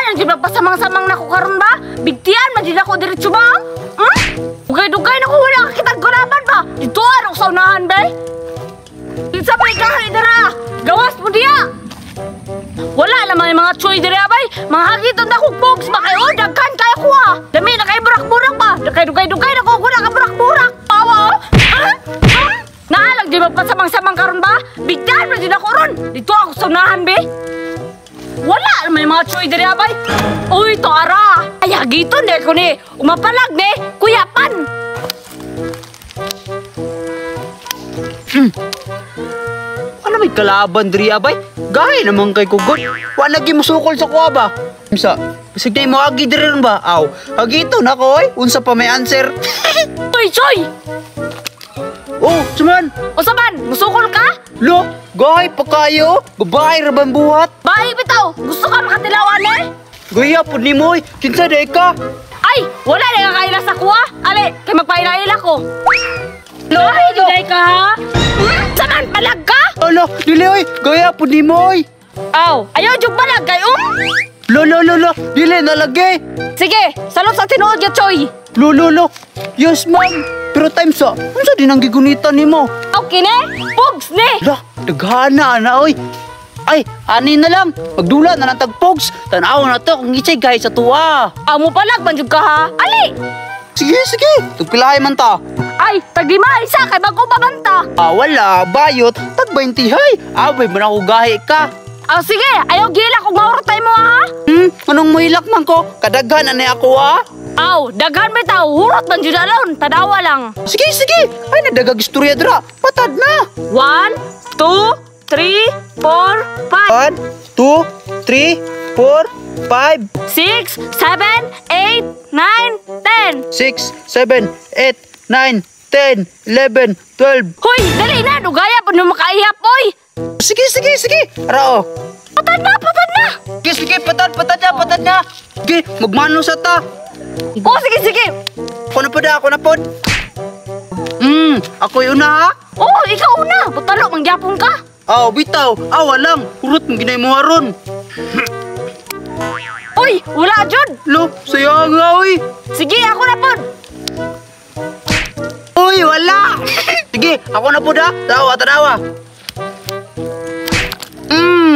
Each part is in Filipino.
Ang di magpasamang-samang na ko karon ba? Bigtian, madila ko diretso ba? Dugay-dugay na ko, wala kakitag gulaban ba? Dito ano sa unahan ba? Isa pa ikahan idara, gawas mo diya. Wala naman yung mga choy dira bay. Mga hagiton na kong pogs ba kayo? Dagkan kaya ko ha. Dami na kayo burak-burak ba? Dugay-dugay na ko, wala ka burak-burak. Pawa oh. Naalag di magpasamang-samang karon ba? Bigtian, madila ko ron. Dito ako sa unahan ba? Wala naman yung mga choy diri abay. Uy, to ara. Ay, hagiton ne ko ni. Umapalag ne, kuyapan. Ano may kalaban diri abay? Gay naman kay kugot. Wa lagi musukol sa kuha ba? Misa, bisig na mo agi diri ron ba? Aw, hagiton ako oy. Unsa pa may answer? Uy, choy. Oh, suman. O saban, musukol ka? Lo, gay pa kayo. Babae ra bang buhat? Bahay bitaw, gusto ka makatilawan eh? Gaya pud ni moy. Kinsa day ka? Ay, wala na kakaila sa kuha. Ale, kay magpaila-ila ko. Ay, diday ka ha? Saman, palag ka? Ala, dili oy. Gaya pud ni moy. Aw, ayaw jug palag kay Lo, dili nalagay. Sige, salot sa tinuod ya, choy. Lo. Yes, ma'am. Pero time sa, unsa din ang gigunitan nimo? Okay ne? Pogs ne? La, daghana na oy. Ay, ani na lang. Magdula na lang tagpogs. Tanaw na to kung itsay guys sa tuwa. Amo palag man jud ka ha? Ali! Sige. Tugpilahay man ta. Ay, tag-lima isa kay bago babanta. Wala, bayot. Tag 20 hay. Abay man ako gahi ka. Sige, ayaw gila kung maurotay mo ha? Anong muhilak man ko? Kadaghan na ako ha. Aw, daghan bitaw, hurot man jud alon, tadawa lang. Sige. Ay, nadagag istorya dra. Patad na. 1, 2, 3, 4, 5, 1, 2, 3, 4, 5, 6, 7, 8, 9, 10. 6, 7, 8, 9, 10, 11, 12. Hoy, dali na, dugaya po nung makaihap, oy. Sige. Ara oh. Patad na. Sige, patad na. Sige, magmano sa ta. Sige. Ako na pod. Ako yun na ha. Ikaw una, butalo, mangyapon ka. Bitaw. Walang. Urot mong ginay mo haron. Uy, wala jud. Lo, sayang nga, uy. Sige, ako na pod. Uy, wala. Sige, ako na pod ha. Tanawa.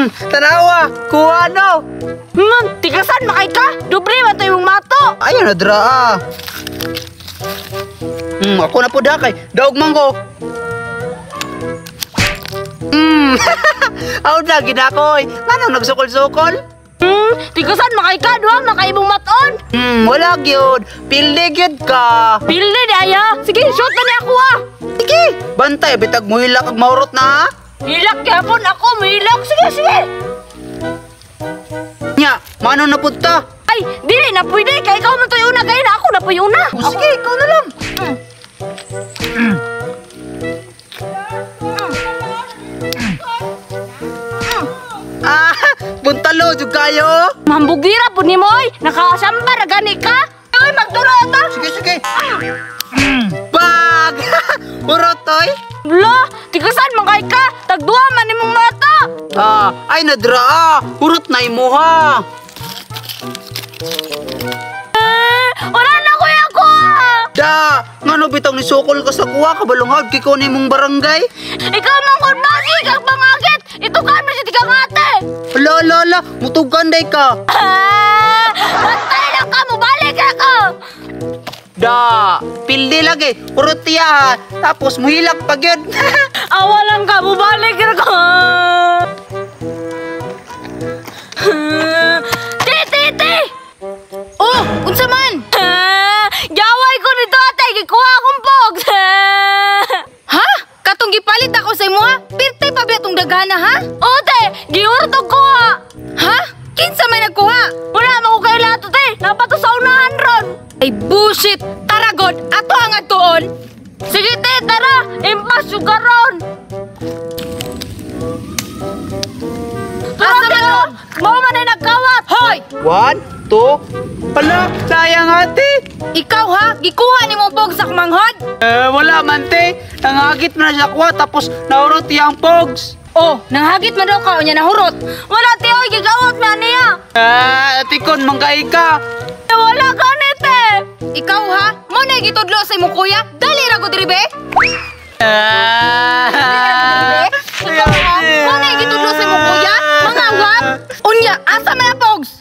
Tanawa. Kuha no. Tigasan makay ka. Dobre man to yung mato. Ayun na dra ah. Ako na pod ha kay. Daog man ko. Na ginakoy. Anong nagsukol-sukol? Tigasan makay ka, duha makaibong maton. Wala gyud. Pilde gyud ka. Pilde di aya. Sige, shoot na ako ha. Sige, bantay bitag mo hilak ag maurot na ha. Hilak yapon ako, mahilak. Sige. Nya, mano na punta? Ay, dili na pwede. Kaya ikaw man to yung una. Kaya na ako na po yung una. Sige, ikaw na lang. Buntalo jud kayo. Mambugira po ni Moy. Nakasamba na gani ka. Ay, magdura ata. Sige. Bag! Urotoy? Bla, tigasan makay ka. Tagduha man ni mong mata. Ay nadra Urot na imo ha. Wala na kuya ko. Da, ngano bitang ni sukol ka sa kuha kabalungag kiko ni mong barangay? Ikaw mong kunbasi kag pangagit. Ito ka mo si tigang ate. Ala, mutugan day ka. Bantay lang ka mo, balik ako. Da, pildi lagi. Urot tiya. Tapos muhilak pag yun. Awalan ka mo, balik ako. Ti! Unsa man? Gaway ko nito ate, gikuha akong pogs. Ha? Katong gipalit ako sa imo ha? Pirte pa ba itong daghana ha? Ote, giurot og kuha. Ha? Kinsa may nagkuha? Wala mo ko kay lato te, napato sa unahan ron. Ay bullshit! Taragod! Ato ang atuon! Sige te, tara, impas yung karon. Tara te, mo man ay nagkawat. Hoy! 1, 2. Ala, sayang ate. Ikaw ha? Gikuha ni mo pog sa kumanghod? Wala man te. Nangagit na siya kuha tapos naurot yung pogs. Oh, nanghagit man daw ka o niya nahurot. Wala tiyo, gigawat man niya. Tikon, mangkay ka. Wala ganit eh. Ikaw ha? Mo na gitudlo sa imong kuya? Dali ra ko diri be. Ikaw ha? Mo na gitudlo sa imong kuya? Mangawat? Unya, asa man ang pogs?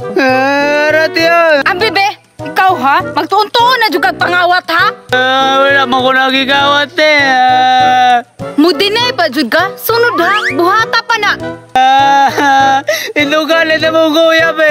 Ratiyo. Ambi be, ikaw ha? Magtuon-tuon na jud kag pangawat ha? Wala mo ko nagigawat Mudinay pa jud ka? Sunod ha? Buhata pa na. Inugalit na mo kuya ba